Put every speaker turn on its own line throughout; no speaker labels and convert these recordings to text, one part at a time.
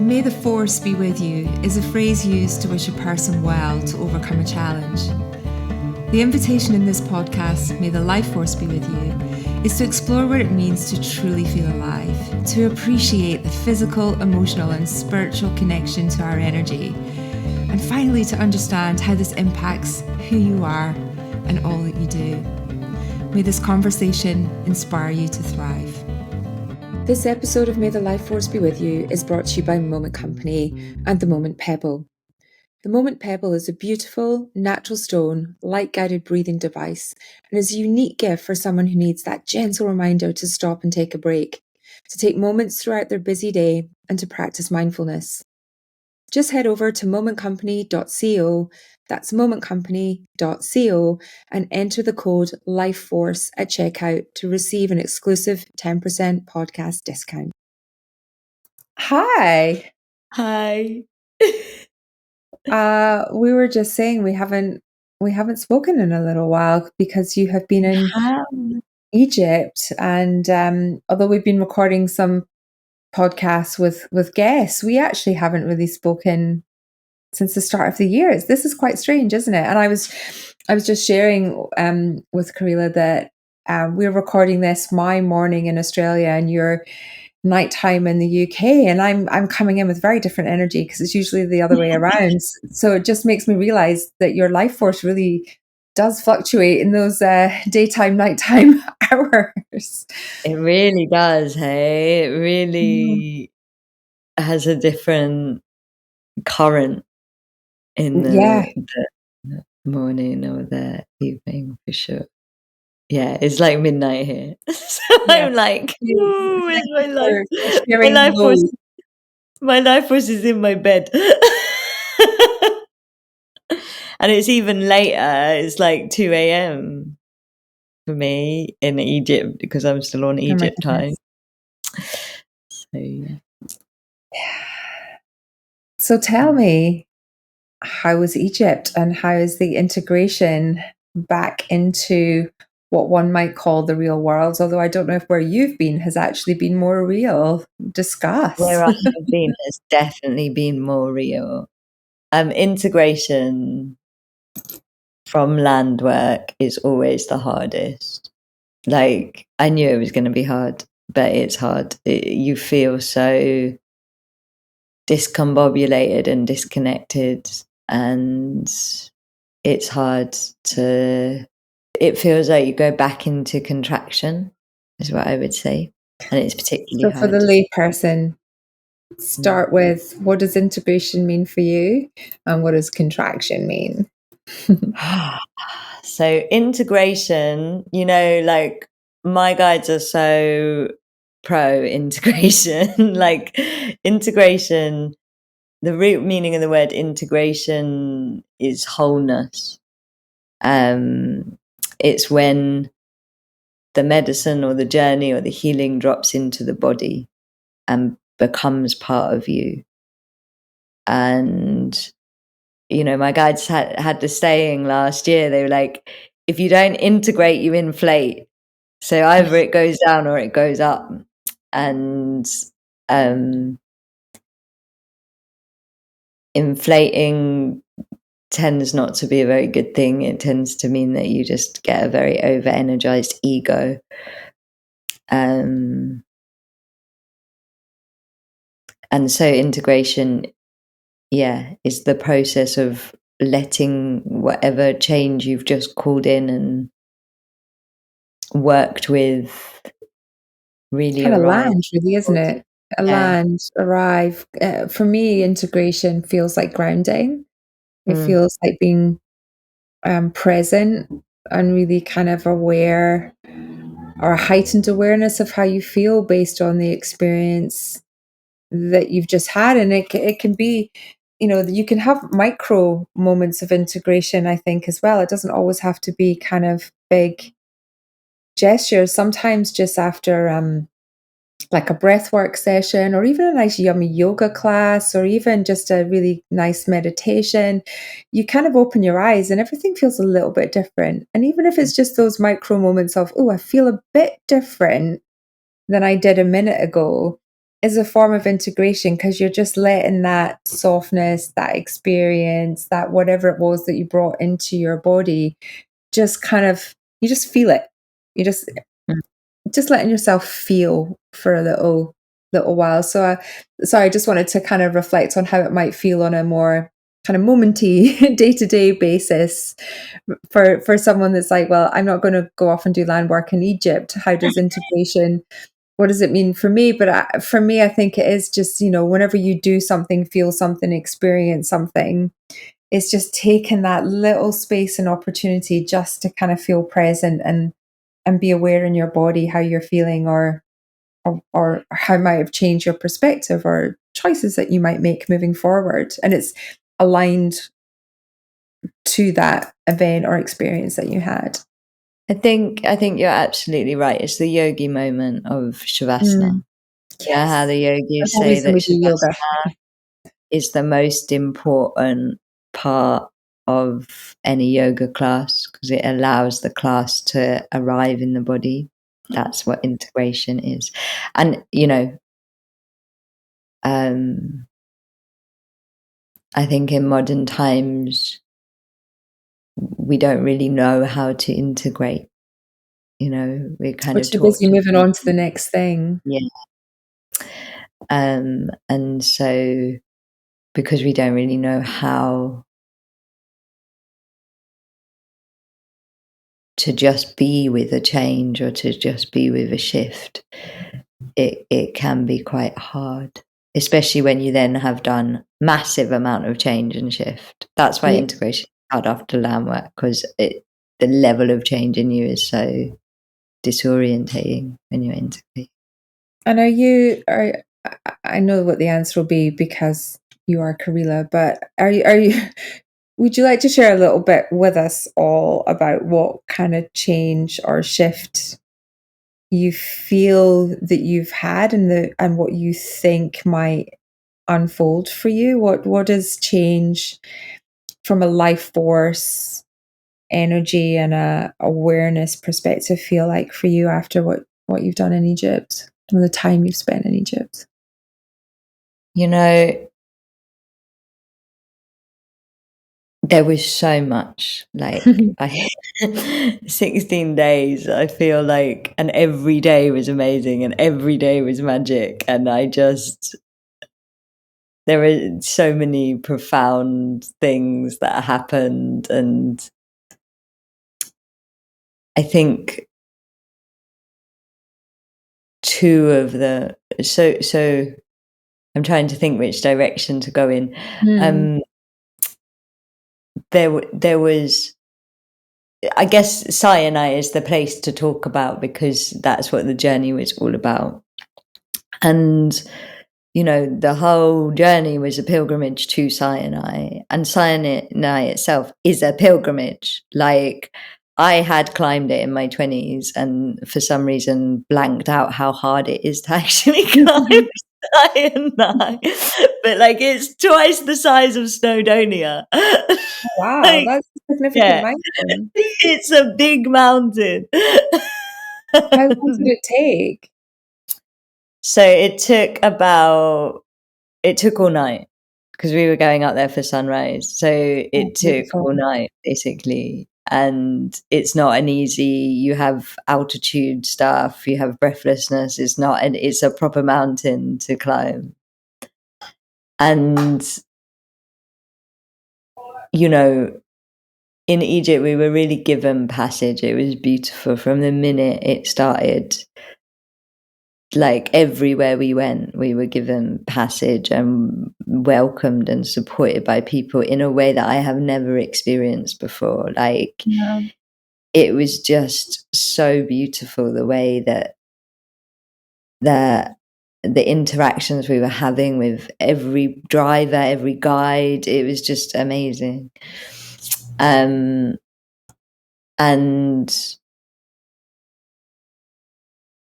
May the force be with you is a phrase used to wish a person well to overcome a challenge. The invitation in this podcast, May the life force be with you, is to explore what it means to truly feel alive, to appreciate the physical, emotional, and spiritual connection to our energy, and finally to understand how this impacts who you are and all that you do. May this conversation inspire you to thrive. This episode of May the Life Force Be With You is brought to you by Moment Company and the Moment Pebble. The Moment Pebble is a beautiful, natural stone, light-guided breathing device and is a unique gift for someone who needs that gentle reminder to stop and take a break, to take moments throughout their busy day and to practice mindfulness. Just head over to momentcompany.co, that's momentcompany.co, and enter the code LIFEFORCE at checkout to receive an exclusive 10% podcast discount. Hi.
Hi.
We were just saying we haven't spoken in a little while because you have been in Egypt, and although we've been recording some podcasts with guests, we actually haven't really spoken since the start of the year. This is quite strange, isn't it? And I was just sharing with Kahreela that we're recording this my morning in Australia and your nighttime in the UK, and I'm coming in with very different energy because it's usually the other way around. So it just makes me realize that your life force really does fluctuate in those daytime, nighttime hours.
It really does, hey? It really has a different current in the morning or the evening, for sure. Yeah, it's like midnight here. So I'm like, ooh, it's my life. My life force is in my bed. And it's even later. It's like 2 a.m. for me in Egypt because I'm still on Egypt time. So, yeah.
So tell me, how is Egypt and how is the integration back into what one might call the real world? Although I don't know if where you've been has actually been more real. Discuss.
Where I have been has definitely been more real. Integration from land work is always the hardest. Like, I knew it was going to be hard, but it's hard. You feel so discombobulated and disconnected, and it's hard to... It feels like you go back into contraction, is what I would say, and it's particularly hard.
So for the lay person, start with, what does integration mean for you, and what does contraction mean?
So integration, like my guides are so pro integration. Like integration, the root meaning of the word integration is wholeness. It's when the medicine or the journey or the healing drops into the body and becomes part of you. And my guides had this saying last year. They were like, if you don't integrate, you inflate. So either it goes down or it goes up. And inflating tends not to be a very good thing. It tends to mean that you just get a very over-energized ego. And so integration, is the process of letting whatever change you've just called in and worked with really
kind of land, really, isn't it? Arrive. For me, integration feels like grounding. It feels like being present and really kind of aware, or a heightened awareness of how you feel based on the experience that you've just had. And it can be, you can have micro moments of integration, I think, as well. It doesn't always have to be kind of big gestures. Sometimes just after like a breathwork session, or even a nice yummy yoga class, or even just a really nice meditation, you kind of open your eyes and everything feels a little bit different. And even if it's just those micro moments of, oh, I feel a bit different than I did a minute ago, is a form of integration, because you're just letting that softness, that experience, that whatever it was that you brought into your body, just kind of, you just feel it. You just letting yourself feel for a little while. So I just wanted to kind of reflect on how it might feel on a more kind of momenty day-to-day basis for someone that's like, well, I'm not going to go off and do land work in Egypt. How does integration, what does it mean for me? But for me, I think it is just, whenever you do something, feel something, experience something, it's just taking that little space and opportunity just to kind of feel present and be aware in your body how you're feeling, or how it might have changed your perspective or choices that you might make moving forward. And it's aligned to that event or experience that you had.
I think you're absolutely right. It's the yogi moment of Shavasana.
Yes.
Yeah, how the yogis
That's always
say that
when we do yoga.
Shavasana is the most important part of any yoga class, because it allows the class to arrive in the body. That's what integration is. And, I think in modern times, we don't really know how to integrate. We're kind
We're
of
too
taught
busy
to
moving on to the next thing.
Yeah. And so, because we don't really know how to just be with a change or to just be with a shift, it can be quite hard, especially when you then have done massive amount of change and shift. That's why integration is hard after land work, because the level of change in you is so disorientating when you're integrating.
And I know what the answer will be because you are Kahreela, but are you would you like to share a little bit with us all about what kind of change or shift you feel that you've had, and what you think might unfold for you? What does change from a life force, energy, and a awareness perspective feel like for you after what you've done in Egypt and the time you've spent in Egypt?
There was so much, 16 days, I feel like, and every day was amazing and every day was magic. And there were so many profound things that happened. And I think so I'm trying to think which direction to go in. There was, I guess Sinai is the place to talk about, because that's what the journey was all about. And, the whole journey was a pilgrimage to Sinai, and Sinai itself is a pilgrimage. Like, I had climbed it in my 20s and for some reason blanked out how hard it is to actually climb Sinai. But it's twice the size of Snowdonia.
Wow, that's a significant milestone.
It's a big mountain.
How long did it take?
So it took all night, because we were going up there for sunrise. So it took all night, basically. And it's not an easy, you have altitude stuff, you have breathlessness. It's a proper mountain to climb. And, in Egypt, we were really given passage. It was beautiful from the minute it started. Everywhere we went, we were given passage and welcomed and supported by people in a way that I have never experienced before. It was just so beautiful, the way that the interactions we were having with every driver, every guide. It was just amazing. And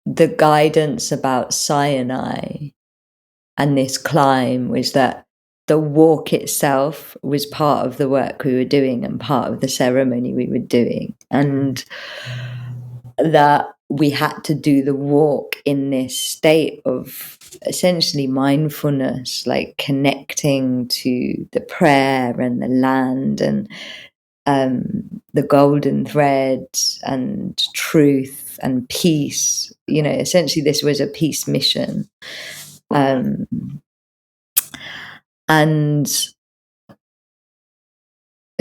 the guidance about Sinai and this climb was that the walk itself was part of the work we were doing and part of the ceremony we were doing. And that we had to do the walk in this state of essentially mindfulness, like connecting to the prayer and the land and the golden thread and truth and peace. Essentially this was a peace mission. And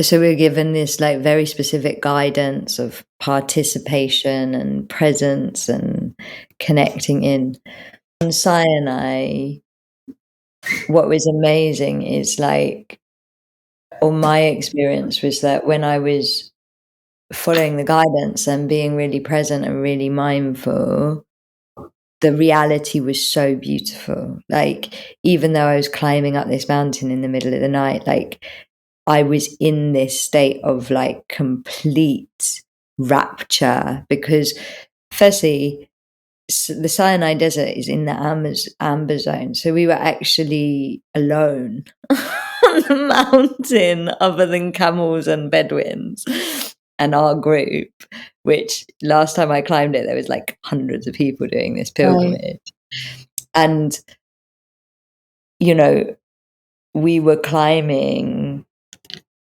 so we're given this like very specific guidance of participation and presence and connecting in. On Sinai, what was amazing is like, or my experience was that when I was following the guidance and being really present and really mindful, the reality was so beautiful. Like, even though I was climbing up this mountain in the middle of the night, like I was in this state of like complete rapture because firstly, the Sinai Desert is in the amber zone. So we were actually alone on the mountain other than camels and Bedouins and our group, which last time I climbed it, there was like hundreds of people doing this pilgrimage. And, we were climbing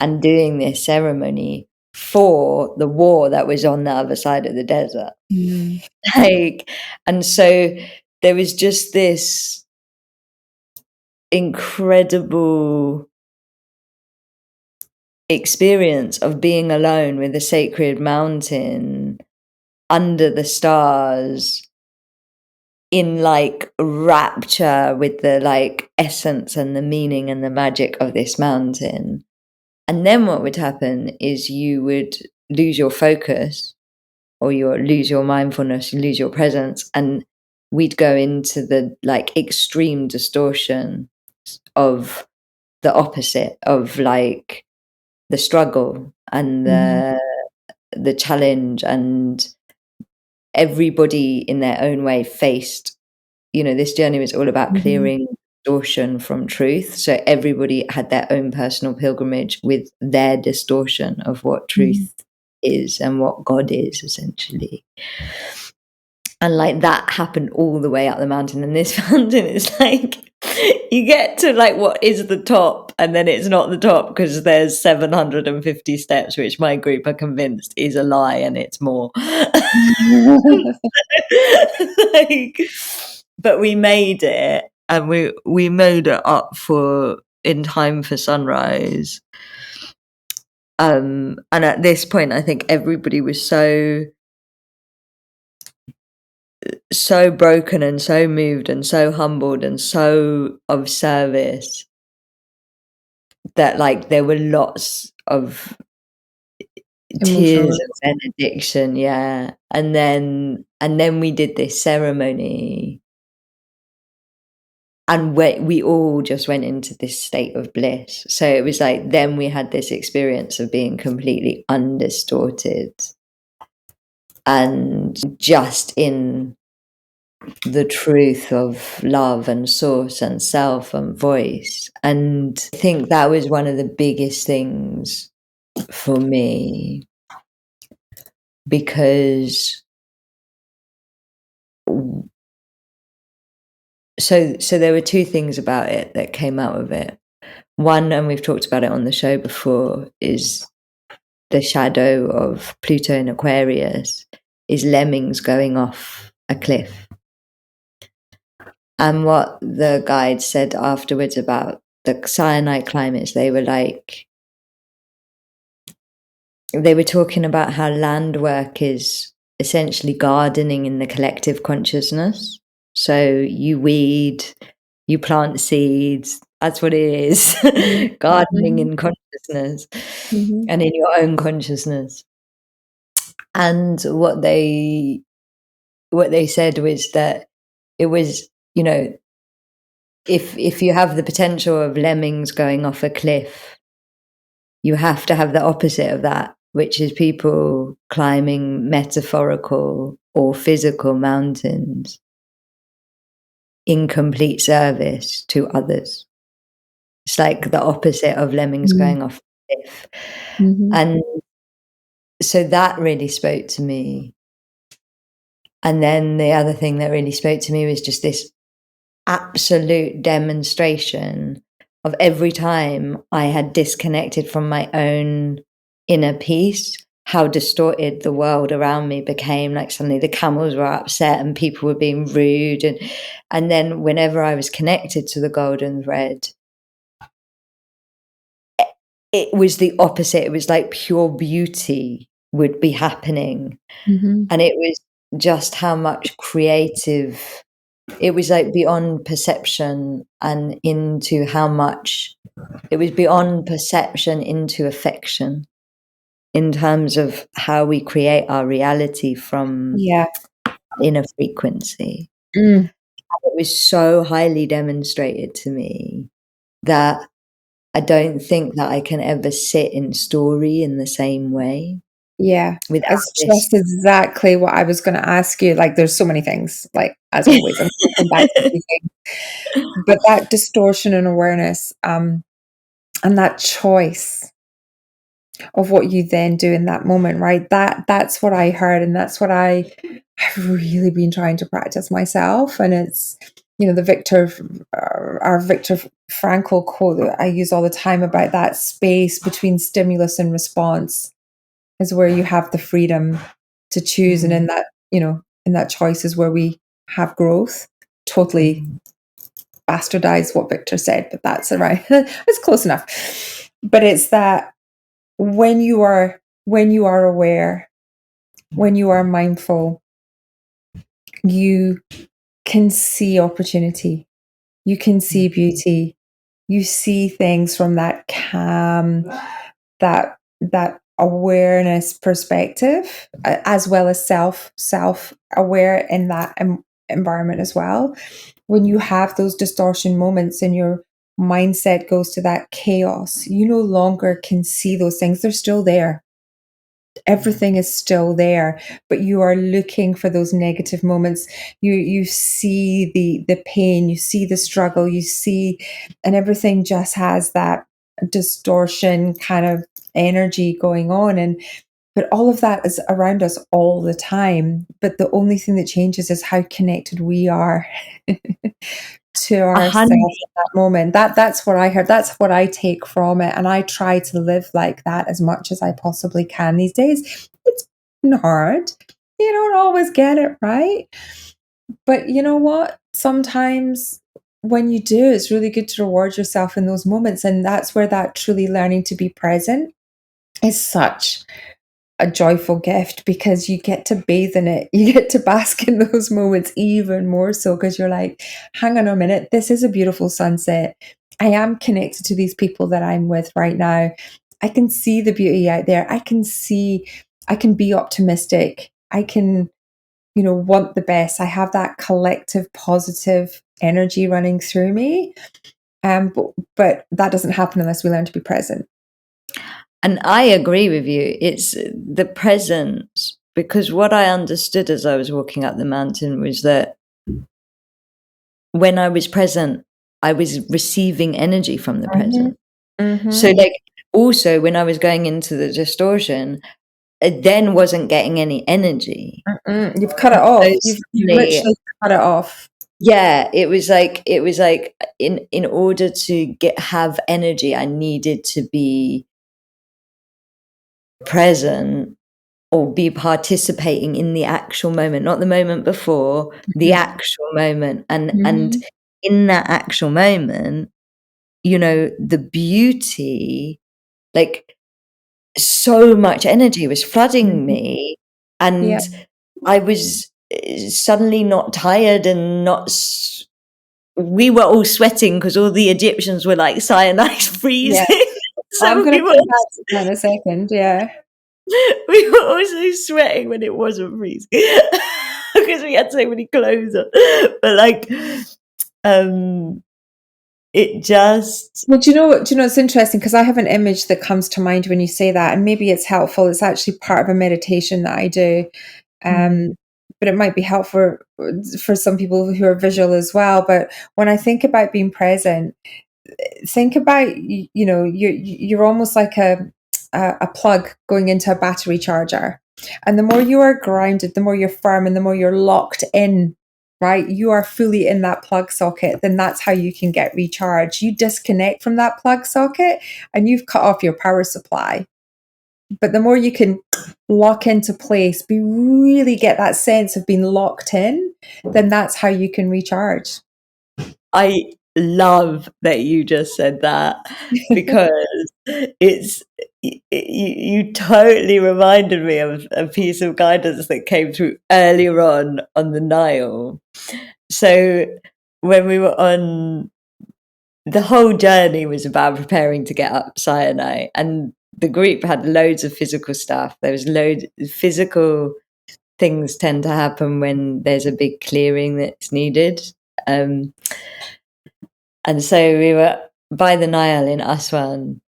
and doing this ceremony for the war that was on the other side of the desert. And so there was just this incredible experience of being alone with a sacred mountain under the stars in like rapture with the like essence and the meaning and the magic of this mountain. And then what would happen is you would lose your focus or lose your mindfulness, you lose your presence, and we'd go into the like extreme distortion of the opposite of like the struggle and the challenge, and everybody in their own way faced, this journey was all about clearing distortion from truth. So everybody had their own personal pilgrimage with their distortion of what truth is and what God is, essentially. And like that happened all the way up the mountain. And this mountain is like, you get to like what is the top, and then it's not the top because there's 750 steps, which my group are convinced is a lie, and it's more. Like, but we made it, and we made it up in time for sunrise. And at this point, I think everybody was so broken and so moved and so humbled and so of service that like there were lots of tears of benediction, and then we did this ceremony, and we all just went into this state of bliss. So it was like then we had this experience of being completely undistorted and just in the truth of love and source and self and voice. And I think that was one of the biggest things for me, because so there were two things about it that came out of it. One, and we've talked about it on the show before, is the shadow of Pluto in Aquarius is lemmings going off a cliff. And what the guide said afterwards about the Sinai climates, they were talking about how land work is essentially gardening in the collective consciousness. So you weed, you plant seeds, that's what it is. Gardening in consciousness and in your own consciousness. And what they said was that it was, if you have the potential of lemmings going off a cliff, you have to have the opposite of that, which is people climbing metaphorical or physical mountains in complete service to others. It's like the opposite of lemmings going off a cliff. And so that really spoke to me. And then the other thing that really spoke to me was just this absolute demonstration of every time I had disconnected from my own inner peace, how distorted the world around me became. Like suddenly the camels were upset and people were being rude. And then whenever I was connected to the golden thread, it was the opposite. It was like pure beauty would be happening.
Mm-hmm.
And it was just how much creative, it was like beyond perception and into how much, it was beyond perception into affection in terms of how we create our reality from inner frequency.
Mm.
It was so highly demonstrated to me that I don't think that I can ever sit in story in the same way.
Yeah,
Without
it's
this.
just exactly what I was going to ask you. Like, there's so many things, like, as always, I'm going to come back to a few things. But that distortion in awareness, and that choice of what you then do in that moment, right? That's what I heard, and that's what I've really been trying to practice myself. And it's, our Viktor Frankl quote that I use all the time about that space between stimulus and response is where you have the freedom to choose. And in that, in that choice is where we have growth. Totally bastardize what Viktor said, but that's right. It's close enough. But it's that when you are aware, when you are mindful, you can see opportunity, you can see beauty, you see things from that calm, that awareness perspective, as well as self aware in that environment as well. When you have those distortion moments and your mindset goes to that chaos, you no longer can see those things. They're still there. Everything is still there, but you are looking for those negative moments. You see the pain, you see the struggle, you see, and everything just has that distortion kind of energy going on. And but all of that is around us all the time. But the only thing that changes is how connected we are to ourselves in that moment. That's what I heard. That's what I take from it. And I try to live like that as much as I possibly can these days. It's hard. You don't always get it right. But you know what? Sometimes when you do, it's really good to reward yourself in those moments. And that's where that truly learning to be present is such a joyful gift, because you get to bathe in it. You get to bask in those moments even more so, because you're like, hang on a minute, this is a beautiful sunset. I am connected to these people that I'm with right now. I can see the beauty out there. I can be optimistic. I can, want the best. I have that collective positive energy running through me. But that doesn't happen unless we learn to be present.
And I agree with you. It's the presence, because what I understood as I was walking up the mountain was that when I was present, I was receiving energy from the present.
Mm-hmm.
So like also when I was going into the distortion, it then wasn't getting any energy.
You've cut it off. You've literally cut it off.
Yeah, it was like in order to have energy, I needed to be present or be participating in the actual moment, not the moment before, the actual moment. And in that actual moment, the beauty, like so much energy was flooding me, and I was suddenly not tired and not we were all sweating because all the Egyptians were like cyanide freezing.
So I'm going to come back to that in a second. Yeah.
We were also sweating when it wasn't freezing because we had so many clothes on. But like, it just.
Well, do you know what? It's interesting because I have an image that comes to mind when you say that, and maybe it's helpful. It's actually part of a meditation that I do. But it might be helpful for some people who are visual as well. But when I think about being present, think about, you're almost like a plug going into a battery charger. And the more you are grounded, the more you're firm and the more you're locked in, right? You are fully in that plug socket, then that's how you can get recharged. You disconnect from that plug socket and you've cut off your power supply. But the more you can lock into place, be really get that sense of being locked in, then that's how you can recharge.
I love that you just said that, because you totally reminded me of a piece of guidance that came through earlier on the Nile. So when we were on, the whole journey was about preparing to get up Sinai, and the group had loads of physical stuff. There was loads physical things tend to happen when there's a big clearing that's needed. And so we were by the Nile in Aswan,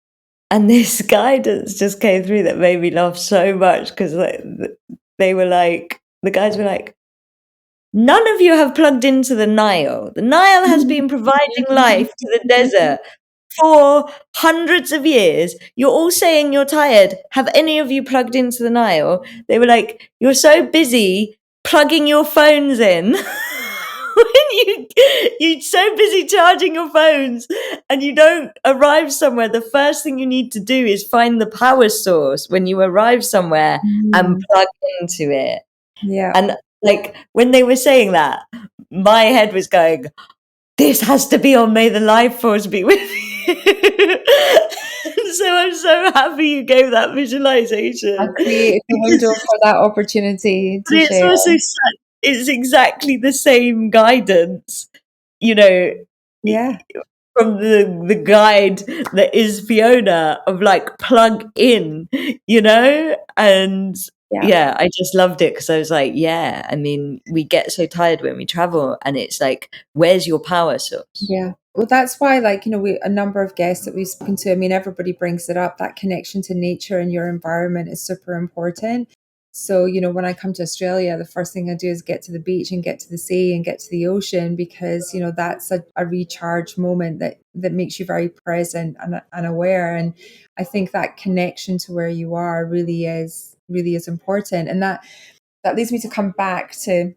and this guidance just came through that made me laugh so much, because they were like, the guys were like, none of you have plugged into the Nile. The Nile has been providing life to the desert for hundreds of years. You're all saying you're tired. Have any of you plugged into the Nile? They were like, you're so busy plugging your phones in. When you're so busy charging your phones and you don't arrive somewhere, the first thing you need to do is find the power source when you arrive somewhere and plug into it.
Yeah.
And like when they were saying that, my head was going, this has to be on May the Life Force be with you. So I'm so happy you gave that visualization.
I created the window for that opportunity
But
to
it's
share.
also it's exactly the same guidance, you know,
Yeah.
from the guide that is Fiona, of like plug in, and
Yeah.
yeah, I just loved it, because I was like, yeah, I mean, we get so tired when we travel, and it's like, where's your power source?
Yeah. Well, that's why, like, a number of guests that we've spoken to, I mean, everybody brings it up. That connection to nature and your environment is super important. So, when I come to Australia, the first thing I do is get to the beach and get to the sea and get to the ocean, because, that's a recharge moment that makes you very present and aware. And I think that connection to where you are really is important. And that leads me to come back to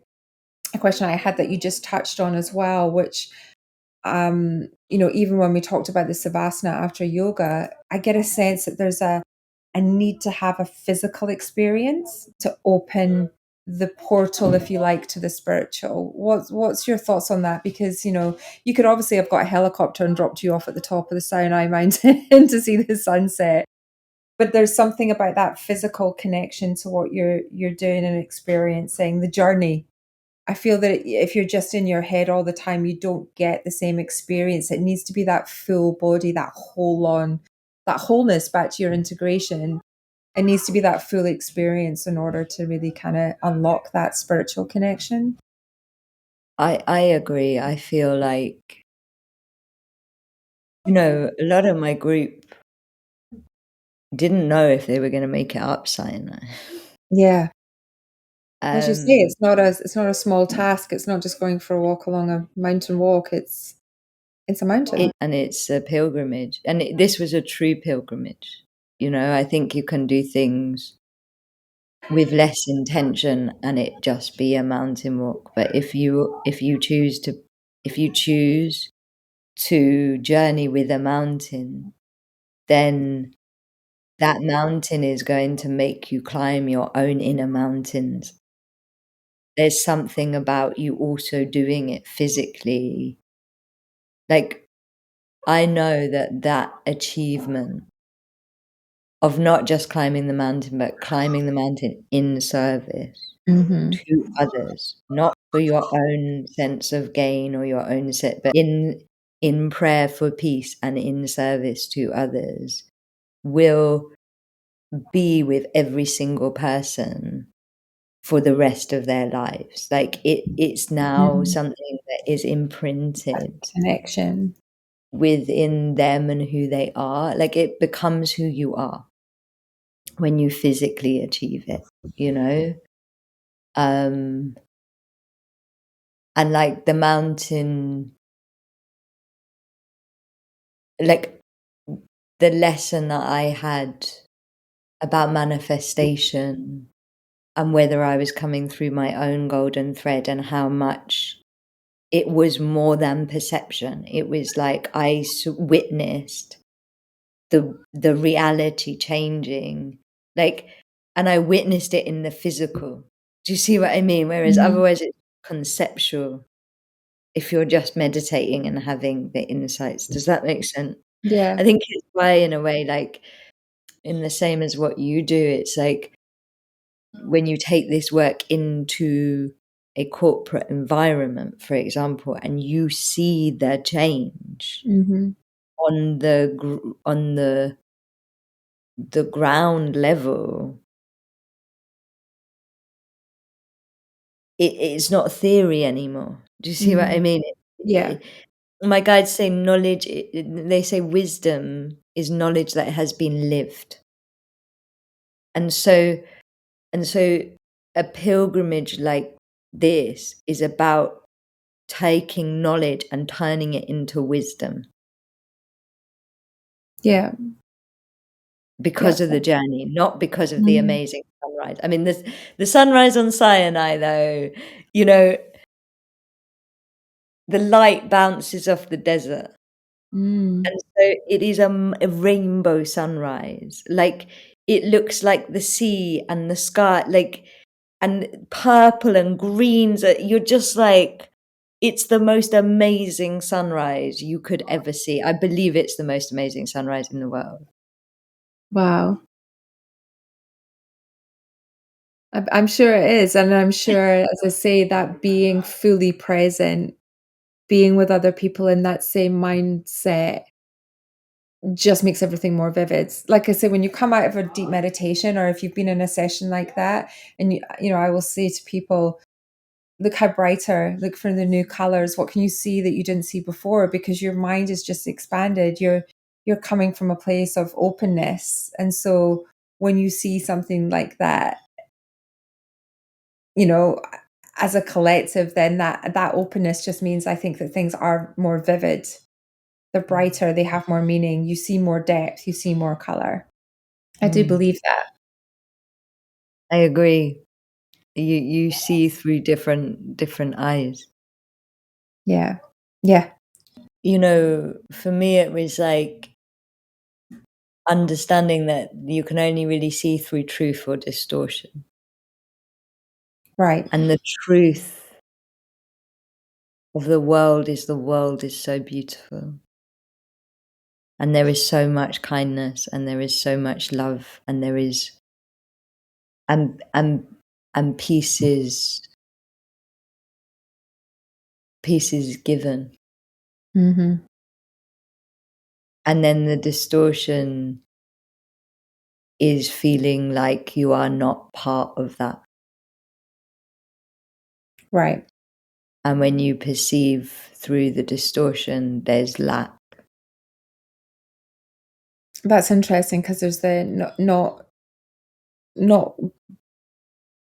a question I had that you just touched on as well, which even when we talked about the savasana after yoga, I get a sense that there's a need to have a physical experience to open the portal, if you like, to the spiritual. What's your thoughts on that? Because you could obviously have got a helicopter and dropped you off at the top of the Sinai Mountain to see the sunset, but there's something about that physical connection to what you're doing and experiencing, the journey. I feel that if you're just in your head all the time, you don't get the same experience. It needs to be that full body, that that wholeness, back to your integration. It needs to be that full experience in order to really kind of unlock that spiritual connection.
I agree. I feel like, a lot of my group didn't know if they were going to make it up Sinai.
Yeah. As you say,
Um,
it's not a small task. It's not just going for a walk along a mountain walk. It's a mountain.
and it's a pilgrimage, and this was a true pilgrimage. I think you can do things with less intention and it just be a mountain walk. But if you choose to journey with a mountain, then that mountain is going to make you climb your own inner mountains. There's something about you also doing it physically. Like, I know that achievement of not just climbing the mountain, but climbing the mountain in service
Mm-hmm.
to others, not for your own sense of gain or your own set, but in prayer for peace and in service to others, will be with every single person for the rest of their lives. Like, it's now
Mm-hmm.
something that is imprinted
Connection.
within them and who they are. Like, it becomes who you are when you physically achieve it, you know? And like the mountain, like the lesson that I had about manifestation and whether I was coming through my own golden thread and how much it was more than perception. It was like I witnessed the reality changing, like, and I witnessed it in the physical. Do you see what I mean? Whereas
Mhm.
otherwise it's conceptual if you're just meditating and having the insights. Does that make sense?
Yeah.
I think it's why, in a way, like, in the same as what you do, it's like when you take this work into a corporate environment, for example, and you see the change
Mhm.
on the ground level, it's not theory anymore. Do you see what I
Mhm.
mean?
Yeah.
My guides say knowledge. They say wisdom is knowledge that has been lived, and so and so a pilgrimage like this is about taking knowledge and turning it into wisdom
Yeah. Yeah.
because of the journey, not because of the
Mhm.
amazing sunrise. I mean, the sunrise on Sinai, though, you know, the light bounces off the desert.
Mm.
And so it is a rainbow sunrise. Like, it looks like the sea and the sky, like, and purple and greens. You're just like, it's the most amazing sunrise you could ever see. I believe it's the most amazing sunrise in the world.
Wow. I'm sure it is, and I'm sure, as I say, that being fully present, being with other people in that same mindset just makes everything more vivid. Like I say, when you come out of a deep meditation, or if you've been in a session like that, and I will say to people, look how brighter, look for the new colors. What can you see that you didn't see before? Because your mind is just expanded. You're coming from a place of openness. And so when you see something like that, you know, as a collective, then that openness just means, I think, that things are more vivid. They're brighter, they have more meaning, you see more depth, you see more color. I do
Mm,
believe that.
I agree. You see through different eyes.
Yeah. Yeah.
For me, it was like understanding that you can only really see through truth or distortion.
Right.
And the truth of the world is so beautiful. And there is so much kindness and there is so much love and there is and and and peace is given.
Mhm.
And then the distortion is feeling like you are not part of that.
Right.
And when you perceive through the distortion, there's lack.
That's interesting, because there's the not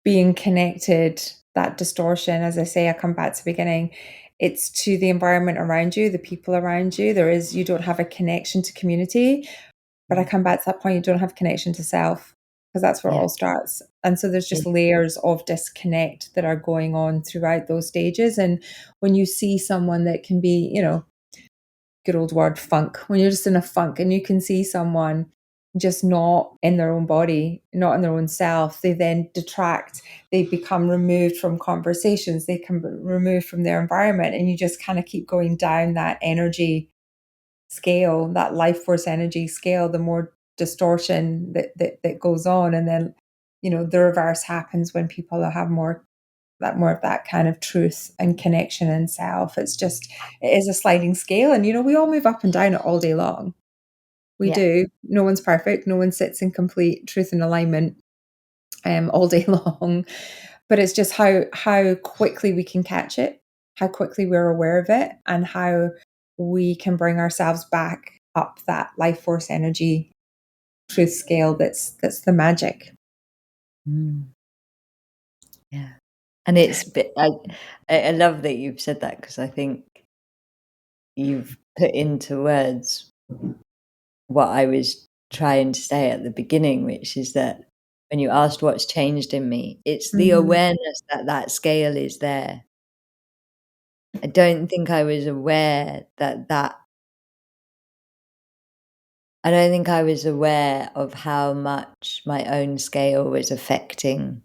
being connected, that distortion. As I say, I come back to the beginning, it's to the environment around you, the people around you. You don't have a connection to community, but I come back to that point, you don't have connection to self, because that's where it
Yeah.
all starts. And so there's
Yeah.
just layers of disconnect that are going on throughout those stages. And when you see someone that can be, good old word funk, when you're just in a funk and you can see someone just not in their own body, not in their own self, they then detract, they become removed from conversations, they can be removed from their environment, and you just kind of keep going down that energy scale, that life force energy scale, the more distortion that goes on. And then, the reverse happens when people have more of that kind of truth and connection in self. It is a sliding scale. And, we all move up and down it all day long. We
Yeah.
do. No one's perfect. No one sits in complete truth and alignment all day long. But it's just how quickly we can catch it, how quickly we're aware of it, and how we can bring ourselves back up that life force energy truth scale. That's the magic.
Mm. Yeah. And I love that you've said that because I think you've put into words what I was trying to say at the beginning, which is that when you asked what's changed in me, it's the awareness that that scale is there. I don't think I was aware I don't think I was aware of how much my own scale was affecting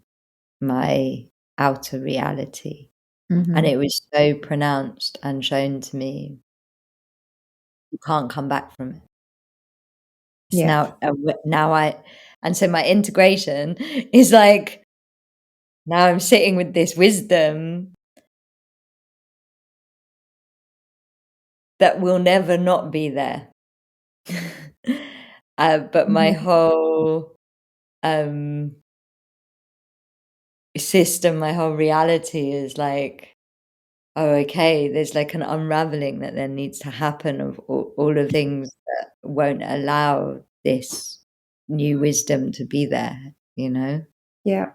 my outer reality. And it was so pronounced and shown to me. You can't come back from it. It's
Yeah.
and so my integration is like, now I'm sitting with this wisdom that will never not be there. But my whole system, my whole reality is like, oh, okay, there's like an unraveling that then needs to happen of all of things that won't allow this new wisdom to be there, you know?
Yeah.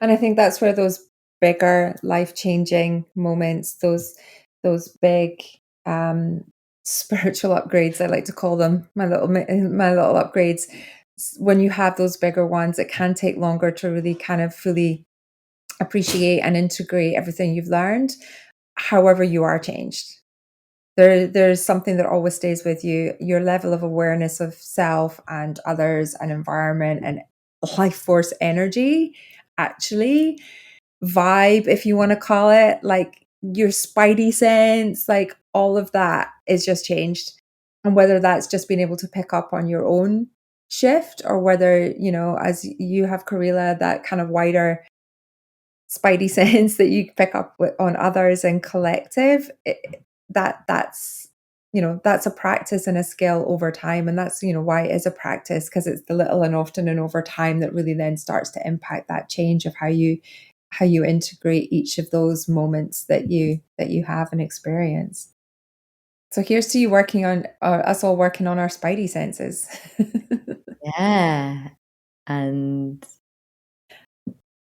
And I think that's where those bigger life-changing moments, those big spiritual upgrades, I like to call them, my little upgrades. When you have those bigger ones, it can take longer to really kind of fully appreciate and integrate everything you've learned. However, you are changed. There's something that always stays with you. Your level of awareness of self and others and environment and life force energy, actually, vibe, if you want to call it, like your spidey sense, like all of that is just changed. And whether that's just being able to pick up on your own shift, or whether, as you have, Kahreela, that kind of wider spidey sense that you pick up on others and collective, that's that's a practice and a skill over time. And that's why it is a practice, because it's the little and often and over time that really then starts to impact that change of how you integrate each of those moments that you have and experience. So here's to you working on us all working on our spidey senses.
Yeah. And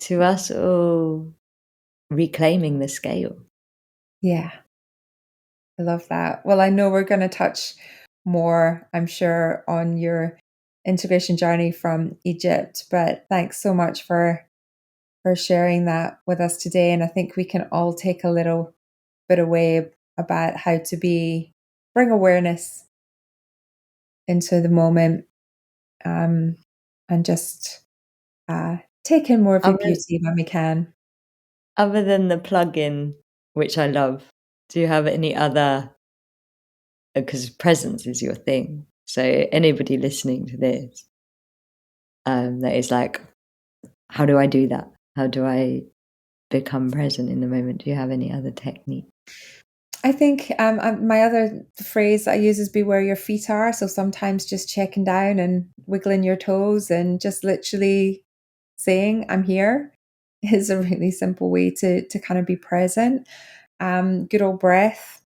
to us all reclaiming the scale.
Yeah. I love that. Well, I know we're going to touch more, I'm sure, on your integration journey from Egypt, but thanks so much for sharing that with us today. And I think we can all take a little bit away about how to bring awareness into the moment, and just take in more of your beauty when we can.
Other than the plugin, which I love, do you have any other, because presence is your thing, so anybody listening to this, that is like, how do I do that? How do I become present in the moment? Do you have any other technique?
I think my other phrase I use is be where your feet are. So sometimes just checking down and wiggling your toes and just literally saying, I'm here, is a really simple way to kind of be present. Good old breath,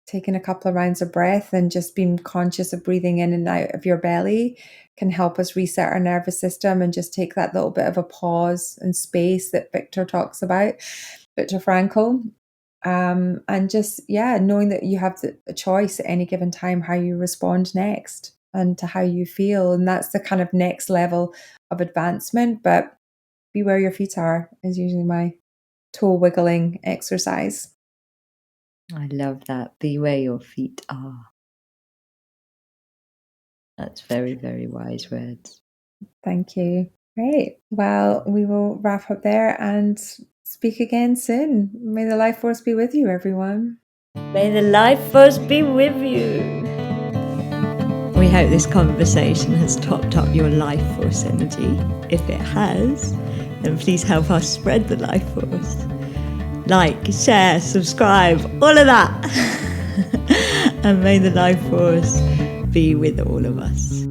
taking a couple of rounds of breath and just being conscious of breathing in and out of your belly can help us reset our nervous system and just take that little bit of a pause and space that Viktor talks about, Viktor Frankl. And just, knowing that you have a choice at any given time how you respond next and to how you feel. And that's the kind of next level of advancement. But be where your feet are is usually my toe wiggling exercise.
I love that. Be where your feet are. That's very, very wise words.
Thank you. Great. Well, we will wrap up there and speak again soon. May the life force be with you, everyone.
May the life force be with you. We hope this conversation has topped up your life force energy. If it has, then please help us spread the life force. Like, share, subscribe, all of that. And may the life force be with all of us.